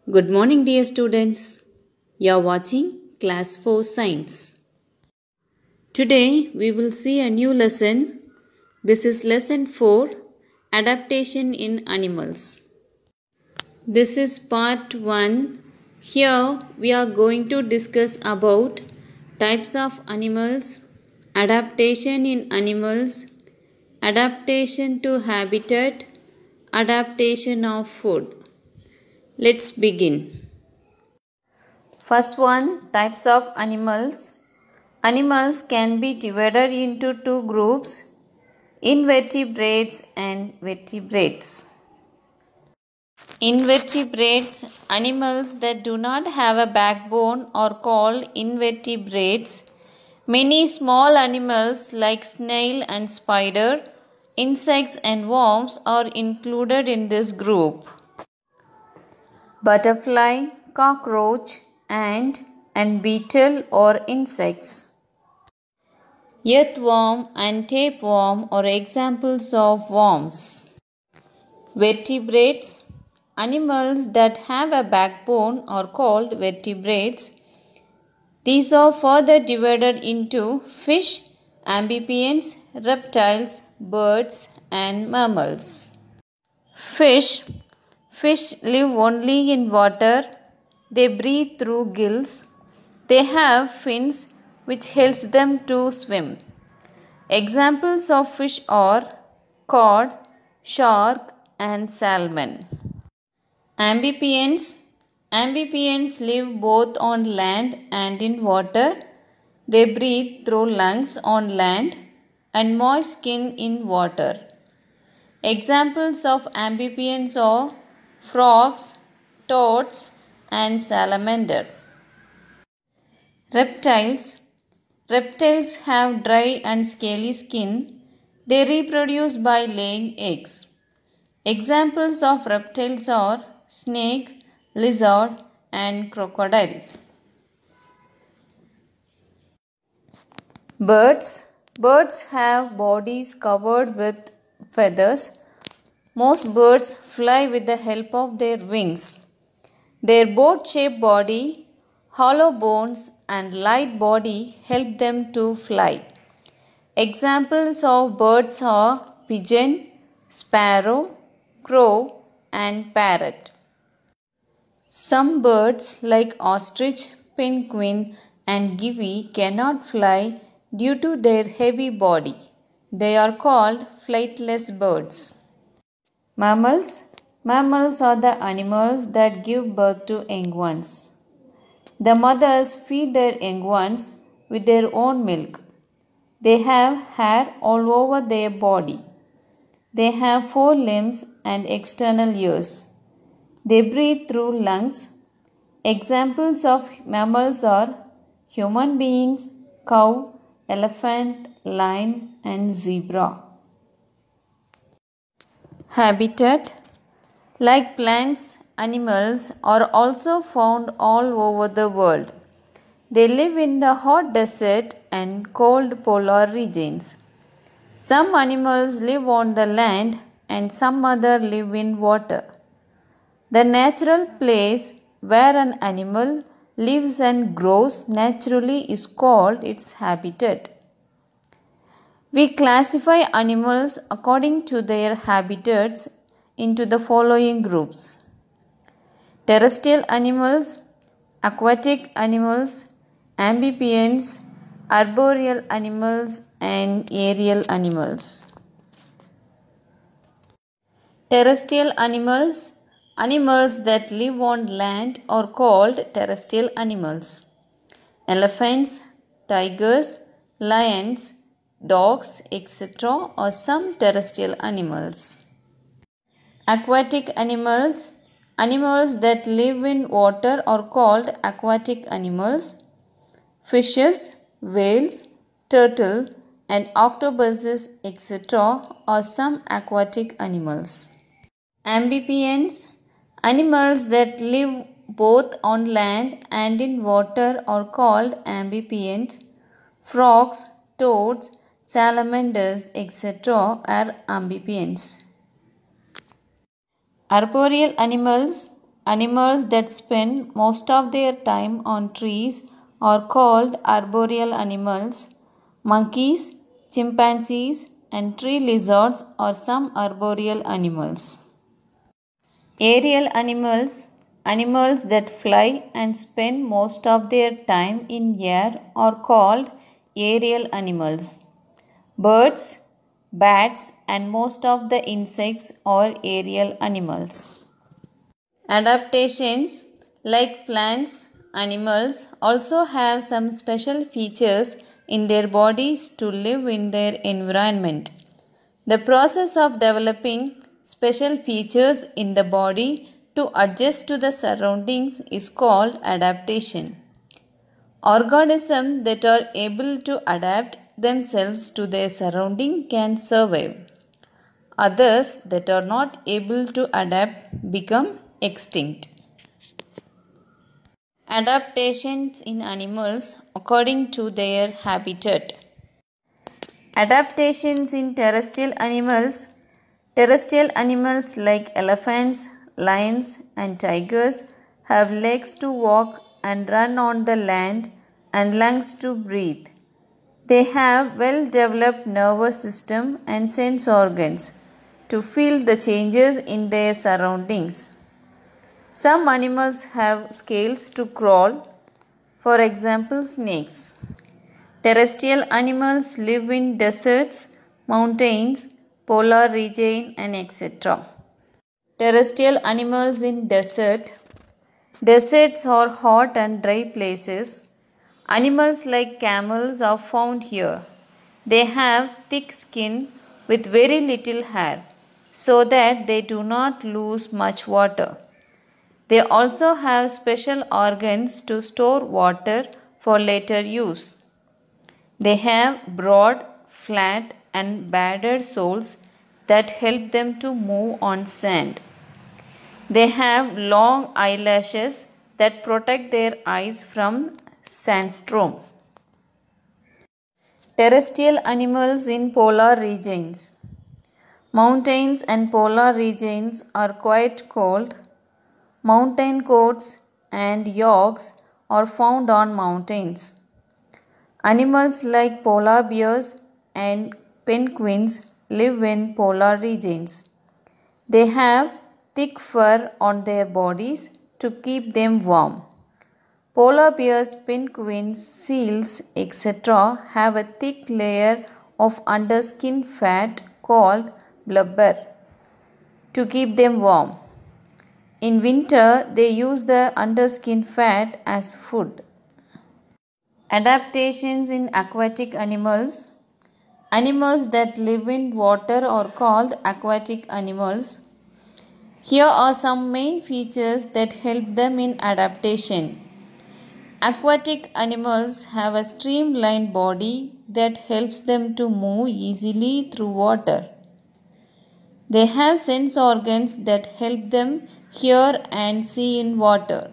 Good morning, dear students. You're watching Class 4 Science. Today we will see a new lesson. This is Lesson 4 Adaptation in Animals. This is Part 1. Here we are going to discuss about types of animals, adaptation in animals, adaptation to habitat, adaptation of food. Let's begin. First one, types of animals. Animals can be divided into two groups, invertebrates and vertebrates. Invertebrates, animals that do not have a backbone, are called invertebrates. Many small animals like snail and spider, insects and worms are included in this group. Butterfly, cockroach, ant, and beetle are insects. Earthworm and tapeworm are examples of worms. Vertebrates, animals that have a backbone are called vertebrates. These are further divided into fish, amphibians, reptiles, birds, and mammals. Fish live only in water. They breathe through gills. They have fins which helps them to swim. Examples of fish are cod, shark, and salmon. Amphibians live both on land and in water. They breathe through lungs on land and moist skin in water. Examples of amphibians are frogs, toads, and salamander. Reptiles have dry and scaly skin. They reproduce by laying eggs. Examples of reptiles are snake, lizard, and crocodile. Birds have bodies covered with feathers. Most birds fly with the help of their wings. Their boat-shaped body, hollow bones, and light body help them to fly. Examples of birds are pigeon, sparrow, crow, and parrot. Some birds like ostrich, penguin, and kiwi cannot fly due to their heavy body. They are called flightless birds. Mammals are the animals that give birth to young ones. The mothers feed their young ones with their own milk. They have hair all over their body. They have 4 limbs and external ears. They breathe through lungs. Examples of mammals are human beings, cow, elephant, lion, and zebra. Habitat. Like plants, animals are also found all over the world. They live in the hot desert and cold polar regions. Some animals live on the land and some other live in water. The natural place where an animal lives and grows naturally is called its habitat. We classify animals according to their habitats into the following groups: terrestrial animals, aquatic animals, amphibians, arboreal animals, and aerial animals. Terrestrial animals that live on land are called terrestrial animals. Elephants, tigers, lions, dogs, etc. are some terrestrial animals. Aquatic animals that live in water are called aquatic animals. Fishes, whales, turtle, and octopuses, etc. are some aquatic animals. Amphibians, animals that live both on land and in water are called amphibians. Frogs, toads, salamanders, etc. are amphibians. Arboreal animals that spend most of their time on trees are called arboreal animals. Monkeys, chimpanzees, and tree lizards are some arboreal animals. Aerial animals, animals that fly and spend most of their time in air, are called aerial animals. Birds, bats, and most of the insects are aerial animals. Adaptations like plants, animals also have some special features in their bodies to live in their environment. The process of developing special features in the body to adjust to the surroundings is called adaptation. Organisms that are able to adapt themselves to their surrounding can survive. Others that are not able to adapt become extinct. Adaptations in animals according to their habitat. Adaptations in terrestrial animals. Terrestrial animals like elephants, lions, and tigers have legs to walk and run on the land and lungs to breathe. They have well developed nervous system and sense organs to feel the changes in their surroundings. Some animals have scales to crawl, for example, snakes. Terrestrial animals live in deserts, mountains, polar region, and etc. Terrestrial animals in desert. Deserts are hot and dry places. Animals like camels are found here. They have thick skin with very little hair so that they do not lose much water. They also have special organs to store water for later use. They have broad, flat, and padded soles that help them to move on sand. They have long eyelashes that protect their eyes from sandstorm. Terrestrial animals in polar regions. Mountains and polar regions are quite cold. Mountain goats and yaks are found on mountains. Animals like polar bears and penguins live in polar regions. They have thick fur on their bodies to keep them warm. Polar bears, penguins, seals, etc. have a thick layer of underskin fat called blubber to keep them warm. In winter, they use the underskin fat as food. Adaptations in aquatic animals. Animals that live in water are called aquatic animals. Here are some main features that help them in adaptation. Aquatic animals have a streamlined body that helps them to move easily through water. They have sense organs that help them hear and see in water.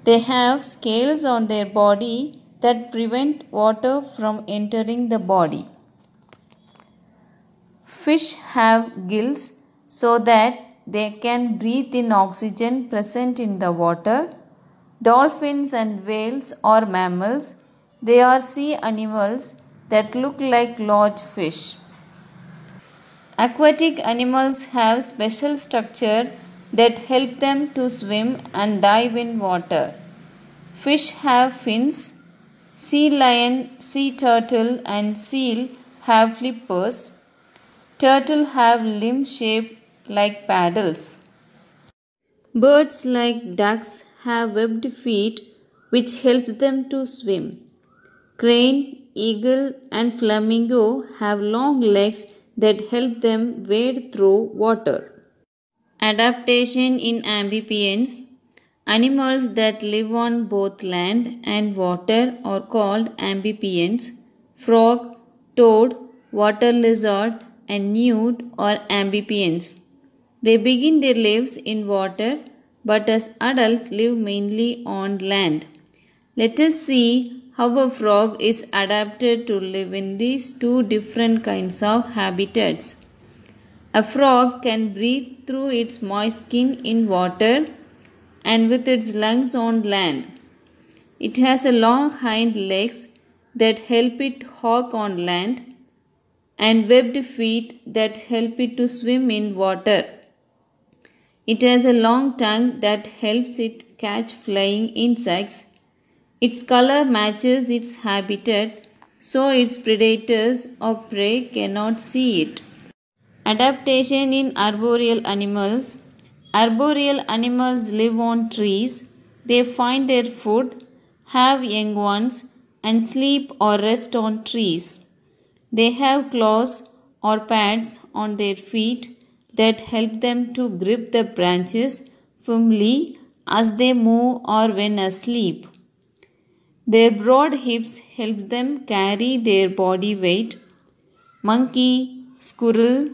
They have scales on their body that prevent water from entering the body. Fish have gills so that they can breathe in oxygen present in the water. Dolphins and whales are mammals. They are sea animals that look like large fish. Aquatic animals have special structure that help them to swim and dive in water. Fish have fins. Sea lion, sea turtle, and seal have flippers. Turtle have limbs shaped like paddles. Birds like ducks have webbed feet which helps them to swim. Crane, eagle, and flamingo have long legs that help them wade through water. Adaptation in amphibians. Animals that live on both land and water are called amphibians. Frog, toad, water lizard, and newt are amphibians. They begin their lives in water but as adults live mainly on land. Let us see how a frog is adapted to live in these two different kinds of habitats. A frog can breathe through its moist skin in water and with its lungs on land. It has a long hind legs that help it hop on land and webbed feet that help it to swim in water. It has a long tongue that helps it catch flying insects. Its color matches its habitat, so its predators or prey cannot see it. Adaptation in arboreal animals. Arboreal animals live on trees. They find their food, have young ones, and sleep or rest on trees. They have claws or pads on their feet that help them to grip the branches firmly as they move or when asleep. Their broad hips help them carry their body weight. Monkey, squirrel,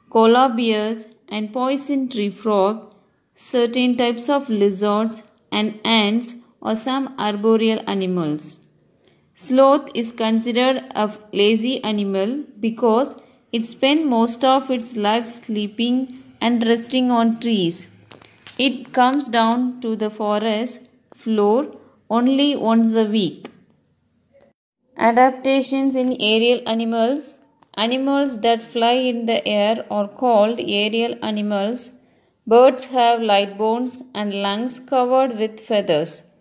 koala bears, and poison tree frog, certain types of lizards, and ants are some arboreal animals. Sloth is considered a lazy animal because it spends most of its life sleeping and resting on trees. It comes down to the forest floor only once a week. Adaptations in aerial animals. Animals that fly in the air are called aerial animals. Birds have light bones and lungs covered with feathers.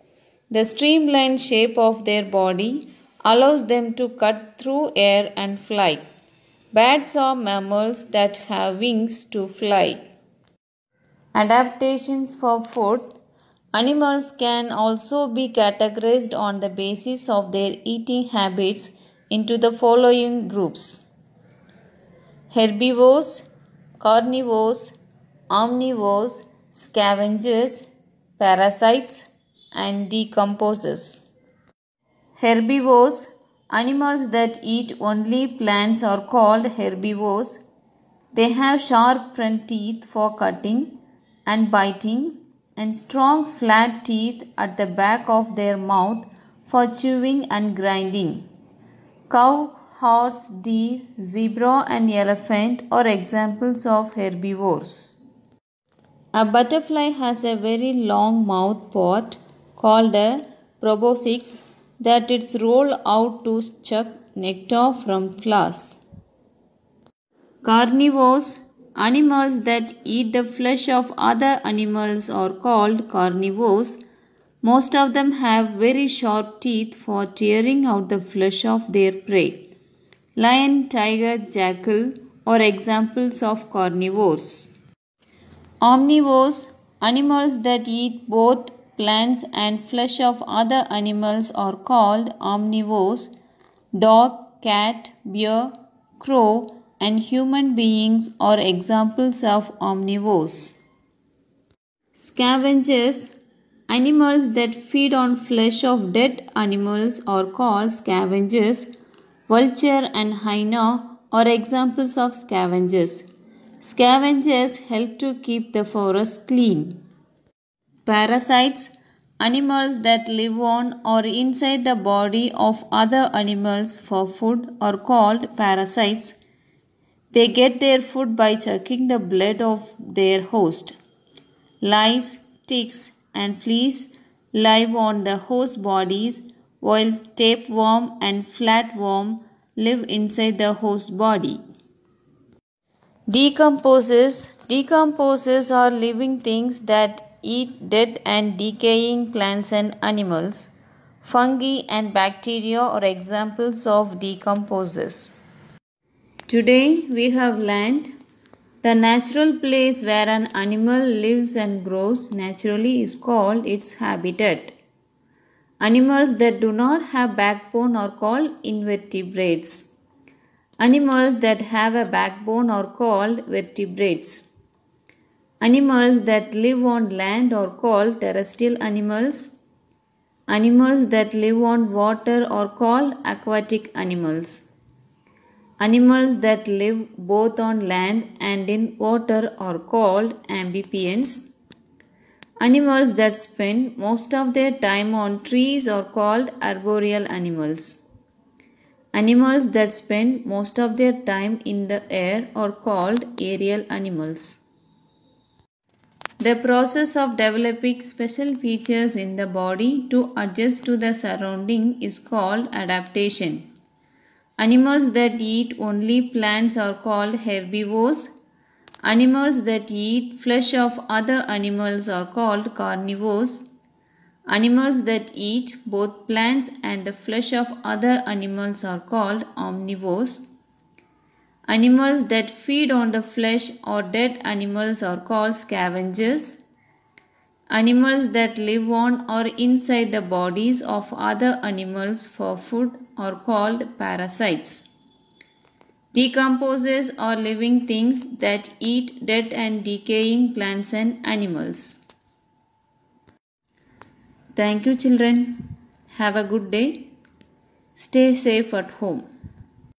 The streamlined shape of their body allows them to cut through air and fly. Bats are mammals that have wings to fly. Adaptations for food. Animals can also be categorized on the basis of their eating habits into the following groups: herbivores, carnivores, omnivores, scavengers, parasites, and decomposers. Herbivores, animals that eat only plants, are called herbivores. They have sharp front teeth for cutting and biting and strong flat teeth at the back of their mouth for chewing and grinding. Cow, horse, deer, zebra, and elephant are examples of herbivores. A butterfly has a very long mouth part called a proboscis that it's rolled out to suck nectar from flowers. Carnivores, animals that eat the flesh of other animals, are called carnivores. Most of them have very sharp teeth for tearing out the flesh of their prey. Lion, tiger, jackal are examples of carnivores. Omnivores, animals that eat both plants and flesh of other animals, are called omnivores. Dog, cat, bear, crow, and human beings are examples of omnivores. Scavengers, animals that feed on flesh of dead animals, are called scavengers. Vulture and hyena are examples of scavengers. Scavengers help to keep the forest clean. Parasites, animals that live on or inside the body of other animals for food, are called parasites. They get their food by sucking the blood of their host. Lice, ticks, and fleas live on the host bodies, while tapeworm and flatworm live inside the host body. Decomposers are living things that eat dead and decaying plants and animals. Fungi and bacteria are examples of decomposers. Today we have learned the natural place where an animal lives and grows naturally is called its habitat. Animals that do not have backbone are called invertebrates. Animals that have a backbone are called vertebrates. Animals that live on land are called terrestrial animals. Animals that live on water are called aquatic animals. Animals that live both on land and in water are called amphibians. Animals that spend most of their time on trees are called arboreal animals. Animals that spend most of their time in the air are called aerial animals. The process of developing special features in the body to adjust to the surrounding is called adaptation. Animals that eat only plants are called herbivores. Animals that eat flesh of other animals are called carnivores. Animals that eat both plants and the flesh of other animals are called omnivores. Animals that feed on the flesh or dead animals are called scavengers. Animals that live on or inside the bodies of other animals for food are called parasites. Decomposers are living things that eat dead and decaying plants and animals. Thank you, children. Have a good day. Stay safe at home.